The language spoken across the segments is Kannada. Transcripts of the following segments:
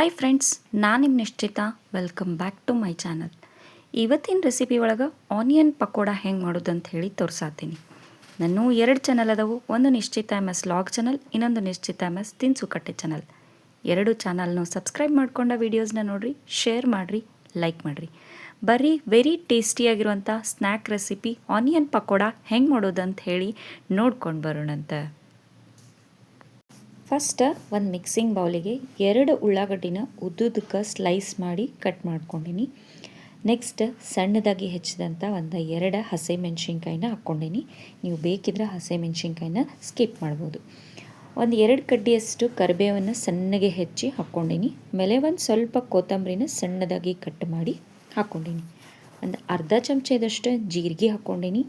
ಹಾಯ್ ಫ್ರೆಂಡ್ಸ್, ನಾನು ನಿಮ್ಮ Nishchita. Welcome back to my channel. ಇವತ್ತಿನ ರೆಸಿಪಿ ಒಳಗೆ ಆನಿಯನ್ ಪಕೋಡ ಹೆಂಗೆ ಮಾಡೋದಂತ ಹೇಳಿ ತೋರ್ಸಾತೀನಿ. ನಾನು 2 ಚಾನಲ್ ಅದಾವು. ಒಂದು ನಿಶ್ಚಿತಾ MS ಲಾಗ್ ಚಾನಲ್, ಇನ್ನೊಂದು ನಿಶ್ಚಿತಾ MS ತಿನಿಸುಕಟ್ಟೆ ಚಾನಲ್. 2 ಚಾನಲ್ನು ಸಬ್ಸ್ಕ್ರೈಬ್ ಮಾಡ್ಕೊಂಡ ವೀಡಿಯೋಸ್ನ ನೋಡಿರಿ, ಶೇರ್ ಮಾಡಿರಿ, ಲೈಕ್ ಮಾಡಿರಿ. ಬರ್ರಿ ವೆರಿ ಟೇಸ್ಟಿಯಾಗಿರುವಂಥ ಸ್ನ್ಯಾಕ್ ರೆಸಿಪಿ ಆನಿಯನ್ ಪಕೋಡ ಹೆಂಗೆ ಮಾಡೋದಂತ ಹೇಳಿ ನೋಡ್ಕೊಂಡು ಬರೋಣಂತ. ಫಸ್ಟ್ ಒಂದು ಮಿಕ್ಸಿಂಗ್ ಬೌಲಿಗೆ 2 ಉಳ್ಳಾಗಡ್ಡಿನ ಉದ್ದುದಕ್ಕೆ ಸ್ಲೈಸ್ ಮಾಡಿ ಕಟ್ ಮಾಡ್ಕೊಂಡೀನಿ. ನೆಕ್ಸ್ಟ್ ಸಣ್ಣದಾಗಿ ಹೆಚ್ಚಿದಂಥ ಒಂದು 2 ಹಸಿಮೆಣ್ಸಿನ್ಕಾಯಿನ ಹಾಕ್ಕೊಂಡೀನಿ. ನೀವು ಬೇಕಿದ್ರೆ ಹಸಿಮೆಣ್ಸಿನ್ಕಾಯಿನ ಸ್ಕಿಪ್ ಮಾಡ್ಬೋದು. ಒಂದು 2 ಕಡ್ಡಿಯಷ್ಟು ಕರಿಬೇವನ್ನು ಸಣ್ಣಗೆ ಹೆಚ್ಚಿ ಹಾಕ್ಕೊಂಡೀನಿ. ಆಮೇಲೆ ಒಂದು ಸ್ವಲ್ಪ ಕೊತ್ತಂಬರಿನ ಸಣ್ಣದಾಗಿ ಕಟ್ ಮಾಡಿ ಹಾಕ್ಕೊಂಡೀನಿ. ಒಂದು ಅರ್ಧ ಚಮಚದಷ್ಟು ಜೀರಿಗೆ ಹಾಕ್ಕೊಂಡೀನಿ.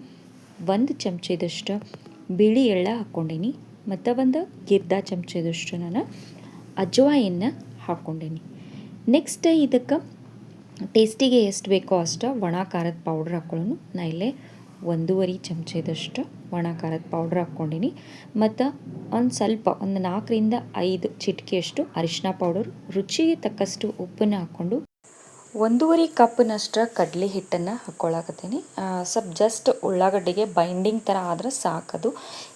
1 ಚಮಚದಷ್ಟು ಬಿಳಿ ಎಳ್ಳು ಹಾಕ್ಕೊಂಡೀನಿ. ಮತ್ತು ಒಂದು ಅರ್ಧ ಚಮಚದಷ್ಟು ನಾನು ಅಜ್ವಾಯಿನ ಹಾಕ್ಕೊಂಡೀನಿ. ನೆಕ್ಸ್ಟ್ ಇದಕ್ಕೆ ಟೇಸ್ಟಿಗೆ ಎಷ್ಟು ಬೇಕೋ ಅಷ್ಟು ಒಣ ಖಾರದ ಪೌಡ್ರ್ ಹಾಕ್ಕೊಳ್ಳೋನು. ನಾ ಇಲ್ಲೇ 1.5 ಚಮಚದಷ್ಟು ಒಣ ಖಾರದ ಪೌಡ್ರ್ ಹಾಕ್ಕೊಂಡೀನಿ. ಮತ್ತು ಒಂದು 4ರಿಂದ 5 ಚಿಟಿಕೆಯಷ್ಟು ಅರಿಶಿನ ಪೌಡರ್, ರುಚಿಗೆ ತಕ್ಕಷ್ಟು ಉಪ್ಪನ್ನು ಹಾಕ್ಕೊಂಡು 1.5 ಕಪ್ನಷ್ಟು ಕಡಲೆ ಹಿಟ್ಟನ್ನು ಹಾಕ್ಕೊಳ್ಳಾಕತ್ತೀನಿ. ಸ್ವಲ್ಪ ಜಸ್ಟ್ ಉಳ್ಳಾಗಡ್ಡಿಗೆ ಬೈಂಡಿಂಗ್ ಥರ ಆದ್ರೆ ಸಾಕದು.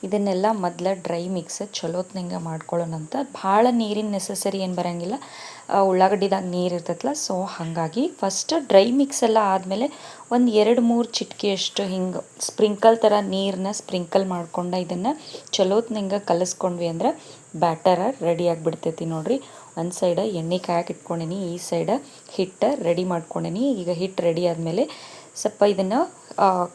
ಇದನ್ನೆಲ್ಲ ಮೊದಲ ಡ್ರೈ ಮಿಕ್ಸ್ ಚಲೋತ್ನಂಗೆ ಮಾಡ್ಕೊಳ್ಳೋಣಂತ. ಭಾಳ ನೀರಿನ ನೆಸಸರಿ ಏನು ಬರೋಂಗಿಲ್ಲ, ಉಳ್ಳಾಗಡ್ಡಿದಾಗ ನೀರು ಇರ್ತೈತಲ್ಲ, ಸೊ ಹಾಗಾಗಿ ಫಸ್ಟ್ ಡ್ರೈ ಮಿಕ್ಸ್ ಎಲ್ಲ ಆದಮೇಲೆ ಒಂದು 2-3 ಚಿಟಿಕೆಯಷ್ಟು ಹಿಂಗೆ ಸ್ಪ್ರಿಂಕಲ್ ಥರ ನೀರನ್ನ ಸ್ಪ್ರಿಂಕಲ್ ಮಾಡ್ಕೊಂಡು ಇದನ್ನು ಚಲೋತ್ನಂಗೆ ಕಲಿಸ್ಕೊಂಡ್ವಿ ಅಂದ್ರೆ ಬ್ಯಾಟರ ರೆಡಿ ಆಗಿಬಿಡ್ತೈತಿ. ನೋಡಿರಿ, ಒಂದು ಸೈಡ ಎಣ್ಣೆ ಕಾಯಕ್ಕೆ ಇಟ್ಕೊಂಡೀನಿ, ಈ ಸೈಡ ಹಿಟ್ಟು ರೆಡಿ ಮಾಡ್ಕೊಂಡೀನಿ. ಈಗ ಹಿಟ್ಟು ರೆಡಿ ಆದಮೇಲೆ ಸ್ವಲ್ಪ ಇದನ್ನು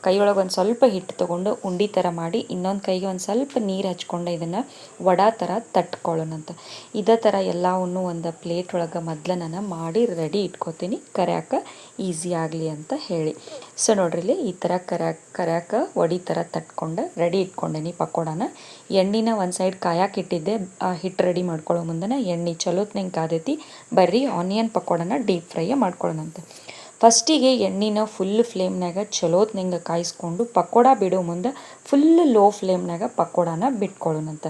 ಕೈಯೊಳಗೆ ಒಂದು ಸ್ವಲ್ಪ ಹಿಟ್ಟು ತೊಗೊಂಡು ಉಂಡೆ ಥರ ಮಾಡಿ ಇನ್ನೊಂದು ಕೈಗೆ ಒಂದು ಸ್ವಲ್ಪ ನೀರು ಹಚ್ಕೊಂಡು ಇದನ್ನು ವಡಾ ಥರ ತಟ್ಕೊಳ್ಳೋಣಂತ. ಇದೇ ಥರ ಎಲ್ಲವನ್ನು ಒಂದು ಪ್ಲೇಟ್ ಒಳಗೆ ಮೊದಲು ನಾನು ಮಾಡಿ ರೆಡಿ ಇಟ್ಕೊತೀನಿ, ಕರ್ಯಾಕ ಈಸಿ ಆಗಲಿ ಅಂತ ಹೇಳಿ. ಸೊ ನೋಡ್ರಿ, ಈ ಥರ ಕರ್ಯಾಕ ವಡಿ ಥರ ತಟ್ಕೊಂಡು ರೆಡಿ ಇಟ್ಕೊಂಡೇನಿ ಪಕೋಡಾನ. ಎಣ್ಣೆನ ಒಂದು ಸೈಡ್ ಕಾಯಕ್ಕೆ ಇಟ್ಟಿದ್ದೆ, ಹಿಟ್ಟು ರೆಡಿ ಮಾಡ್ಕೊಳ್ಳೋ ಮುಂದೆ ಎಣ್ಣೆ ಚಲೋತ್ನಂಗೆ ಕಾದೈತಿ. ಬರ್ರಿ ಆನಿಯನ್ ಪಕೋಡನ ಡೀಪ್ ಫ್ರೈ ಮಾಡ್ಕೊಳ್ಳೋಣಂತೆ. ಫಸ್ಟಿಗೆ ಎಣ್ಣೆನ ಫುಲ್ ಫ್ಲೇಮ್ನಾಗ ಚಲೋತ್ನಂಗೆ ಕಾಯಿಸ್ಕೊಂಡು ಪಕೋಡ ಬಿಡೋ ಮುಂದೆ ಫುಲ್ ಲೋ ಫ್ಲೇಮ್ನಾಗ ಪಕೋಡಾನ ಬಿಟ್ಕೊಳ್ಳೋಣಂತ.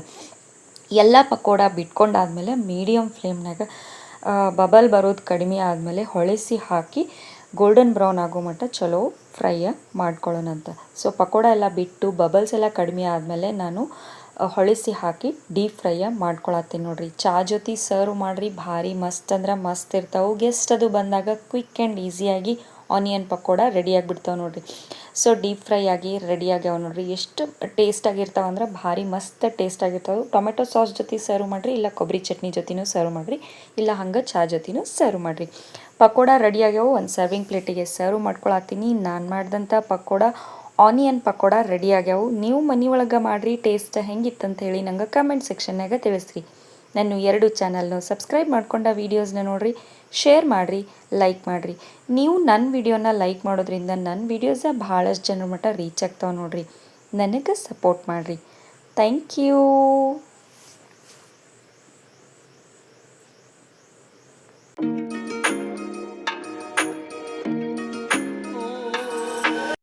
ಎಲ್ಲ ಪಕೋಡ ಬಿಟ್ಕೊಂಡಾದ್ಮೇಲೆ ಮೀಡಿಯಮ್ ಫ್ಲೇಮ್ನಾಗ ಬಬಲ್ ಬರೋದು ಕಡಿಮೆ ಆದಮೇಲೆ ಹೊಳಿಸಿ ಹಾಕಿ ಗೋಲ್ಡನ್ ಬ್ರೌನ್ ಆಗೋ ಮಟ್ಟ ಚಲೋ ಫ್ರೈ ಮಾಡ್ಕೊಳ್ಳೋಣಂತ. ಸೊ ಪಕೋಡ ಎಲ್ಲ ಬಿಟ್ಟು ಬಬಲ್ಸ್ ಎಲ್ಲ ಕಡಿಮೆ ಆದಮೇಲೆ ನಾನು ಹೊಳಿಸಿ ಹಾಕಿ ಡೀಪ್ ಫ್ರೈ ಮಾಡ್ಕೊಳತ್ತೀನಿ. ನೋಡಿರಿ, ಚಾ ಜೊತೆ ಸರ್ವ್ ಮಾಡಿರಿ, ಭಾರಿ ಮಸ್ತ್ ಅಂದ್ರೆ ಮಸ್ತ್ ಇರ್ತಾವೆ. ಗೆಸ್ಟ್ ಅದು ಬಂದಾಗ ಕ್ವಿಕ್ ಆ್ಯಂಡ್ ಈಸಿಯಾಗಿ ಆನಿಯನ್ ಪಕೋಡ ರೆಡಿಯಾಗಿಬಿಡ್ತಾವೆ ನೋಡಿರಿ. ಸೊ ಡೀಪ್ ಫ್ರೈ ಆಗಿ ರೆಡಿ ಆಗ್ಯಾವ ನೋಡಿರಿ. ಎಷ್ಟು ಟೇಸ್ಟಾಗಿರ್ತಾವೆ ಅಂದ್ರೆ ಭಾರಿ ಮಸ್ತ್ ಟೇಸ್ಟ್ ಆಗಿರ್ತಾವೆ. ಟೊಮೆಟೊ ಸಾಸ್ ಜೊತೆ ಸರ್ವ್ ಮಾಡಿರಿ, ಇಲ್ಲ ಕೊಬ್ಬರಿ ಚಟ್ನಿ ಜೊತೆನೂ ಸರ್ವ್ ಮಾಡಿರಿ, ಇಲ್ಲ ಹಂಗೆ ಚಾ ಜೊತೆನೂ ಸರ್ವ್ ಮಾಡಿರಿ. ಪಕೋಡ ರೆಡಿ ಆಗ್ಯಾವ. ಒಂದು ಸರ್ವಿಂಗ್ ಪ್ಲೇಟಿಗೆ ಸರ್ವ್ ಮಾಡ್ಕೊಳತ್ತೀನಿ. ನಾನು ಮಾಡಿದಂಥ ಪಕೋಡ ಆನಿಯನ್ ಪಕೋಡ ರೆಡಿ ಆಗ್ಯಾವು. ನೀವು ಮನೆ ಒಳಗೆ ಮಾಡಿರಿ, ಟೇಸ್ಟ್ ಹೆಂಗಿತ್ತಂತ ಹೇಳಿ ನಂಗೆ ಕಮೆಂಟ್ ಸೆಕ್ಷನ್ನಾಗ ತಿಳಿಸ್ರಿ. ನಾನು 2 ಚಾನಲ್ನು ಸಬ್ಸ್ಕ್ರೈಬ್ ಮಾಡ್ಕೊಂಡ ವೀಡಿಯೋಸ್ನ ನೋಡಿರಿ, ಶೇರ್ ಮಾಡಿರಿ, ಲೈಕ್ ಮಾಡಿರಿ. ನೀವು ನನ್ನ ವಿಡಿಯೋನ ಲೈಕ್ ಮಾಡೋದ್ರಿಂದ ನನ್ನ ವೀಡಿಯೋಸ ಭಾಳಷ್ಟು ಜನರ ಮಟ್ಟ ರೀಚ್ ಆಗ್ತಾವೆ ನೋಡಿರಿ. ನನಗೆ ಸಪೋರ್ಟ್ ಮಾಡಿರಿ. Thank you.